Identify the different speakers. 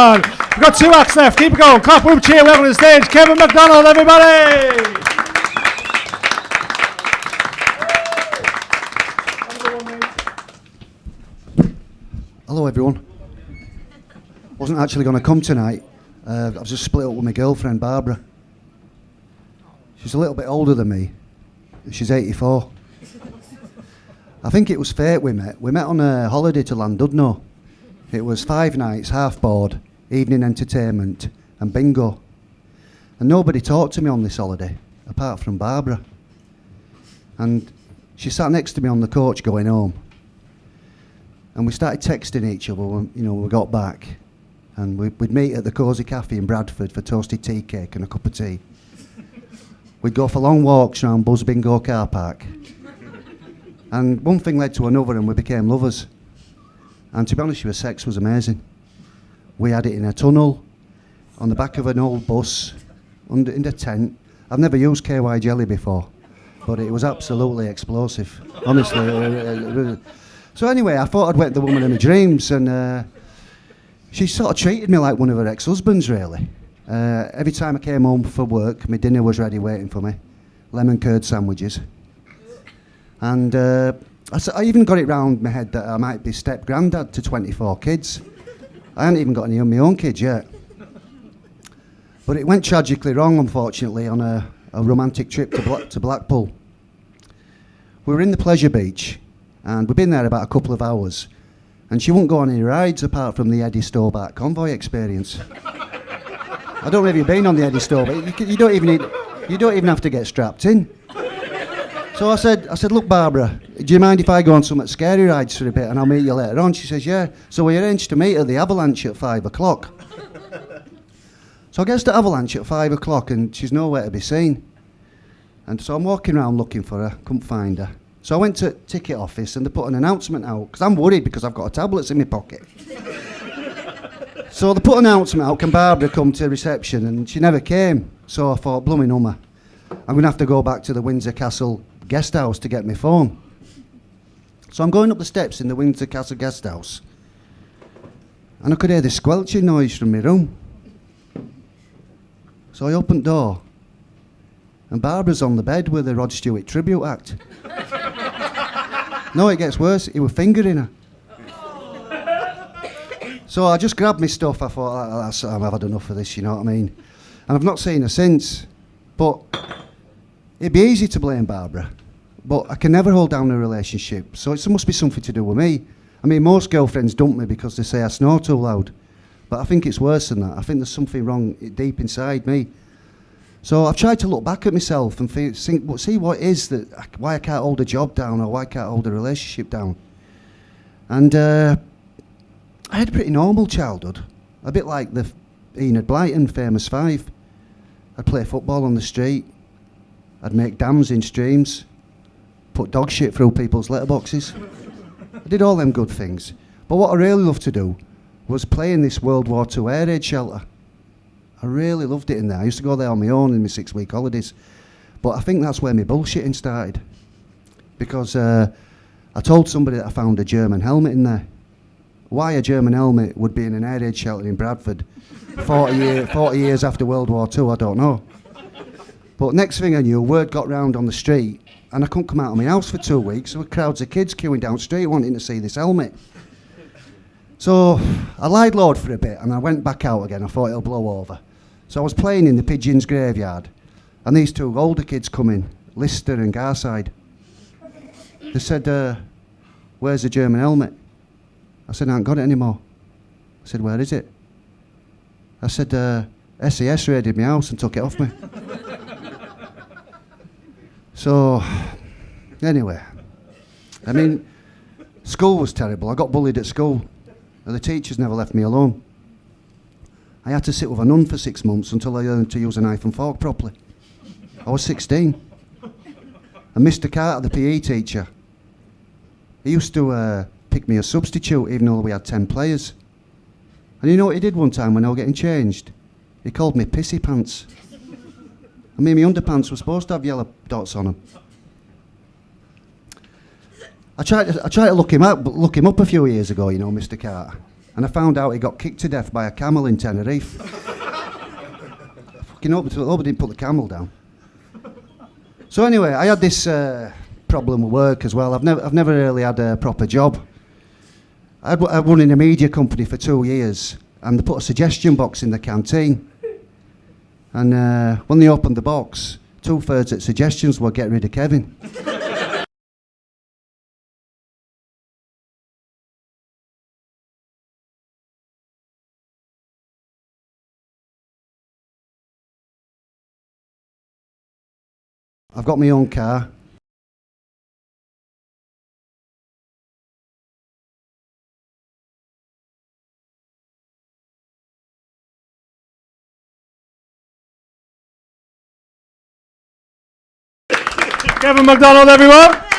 Speaker 1: on. We've got 2 acts left. Keep it going. Clap, whoop, cheer, welcome to the stage. Kevin McDonald, everybody.
Speaker 2: Hello everyone. Wasn't actually going to come tonight. I was just split up with my girlfriend Barbara. She's a little bit older than me. She's 84. I think it was fate we met. We met on a holiday to Llandudno. It was 5 nights, half board, evening entertainment and bingo. And nobody talked to me on this holiday, apart from Barbara. And she sat next to me on the coach going home. And we started texting each other when we got back. And we'd meet at the Cosy Cafe in Bradford for toasted tea cake and a cup of tea. We'd go for long walks around Buzz Bingo car park. And one thing led to another and we became lovers. And to be honest with you, sex was amazing. We had it in a tunnel, on the back of an old bus, in the tent. I've never used KY jelly before, but it was absolutely explosive, honestly. So anyway, I thought I'd wed the woman of my dreams, and she sort of treated me like one of her ex-husbands, really. Every time I came home for work, my dinner was ready waiting for me. Lemon curd sandwiches. And I even got it round my head that I might be step-granddad to 24 kids. I hadn't even got any of my own kids yet. But it went tragically wrong, unfortunately, on a romantic trip to Blackpool. We were in the pleasure beach, and we'd been there about a couple of hours, and she wouldn't go on any rides apart from the Eddie Stobart convoy experience. I don't know if you've been on the Eddie Stobart. You don't even have to get strapped in. So I said, look, Barbara, do you mind if I go on some scary rides for a bit and I'll meet you later on? She says, yeah. So we arranged to meet at the Avalanche at 5 o'clock. So I get to Avalanche at 5 o'clock and she's nowhere to be seen. And so I'm walking around looking for her, couldn't find her. So I went to ticket office and they put an announcement out, because I'm worried because I've got tablets in my pocket. So they put an announcement out, can Barbara come to reception? And she never came. So I thought, blooming hummer, I'm going to have to go back to the Windsor Castle guest house to get my phone. So I'm going up the steps in the Windsor Castle guest house, and I could hear the squelching noise from my room. So I opened the door, and Barbara's on the bed with the Rod Stewart tribute act. No, it gets worse, he was fingering her. So I just grabbed my stuff. I thought, I've had enough of this, you know what I mean? And I've not seen her since. But it'd be easy to blame Barbara, but I can never hold down a relationship, so it must be something to do with me. I mean, most girlfriends dump me because they say I snore too loud, but I think it's worse than that. I think there's something wrong deep inside me. So I've tried to look back at myself and see what it is why I can't hold a job down or why I can't hold a relationship down. And I had a pretty normal childhood, a bit like the Enid Blyton famous 5. I'd play football on the street, I'd make dams in streams, put dog shit through people's letterboxes. I did all them good things. But what I really loved to do was play in this World War II air raid shelter. I really loved it in there. I used to go there on my own in my 6-week holidays. But I think that's where my bullshitting started. Because I told somebody that I found a German helmet in there. Why a German helmet would be in an air raid shelter in Bradford 40 years after World War II, I don't know. But next thing I knew, word got round on the street, and I couldn't come out of my house for 2 weeks. There were crowds of kids queuing down the street wanting to see this helmet. So I lied low for a bit, and I went back out again. I thought it'll blow over. So I was playing in the Pigeons graveyard, and these 2 older kids come in, Lister and Garside. They said, where's the German helmet? I said, I haven't got it anymore. I said, where is it? I said, SES raided my house and took it off me. So, anyway, I mean, school was terrible. I got bullied at school, and the teachers never left me alone. I had to sit with a nun for 6 months until I learned to use a knife and fork properly. I was 16. And Mr. Carter, the PE teacher, he used to pick me a substitute even though we had 10 players. And you know what he did one time when I was getting changed? He called me Pissy Pants. I mean, my underpants were supposed to have yellow dots on them. I tried to look him up a few years ago, you know, Mr. Carter. and I found out he got kicked to death by a camel in Tenerife. Fucking hope he didn't put the camel down. So anyway, I had this problem with work as well. I've never really had a proper job. I'd run in a media company for 2 years, and they put a suggestion box in the canteen. And when they opened the box, 2/3 of suggestions were get rid of Kevin. I've got my own car.
Speaker 1: Kevin McDonald, everyone.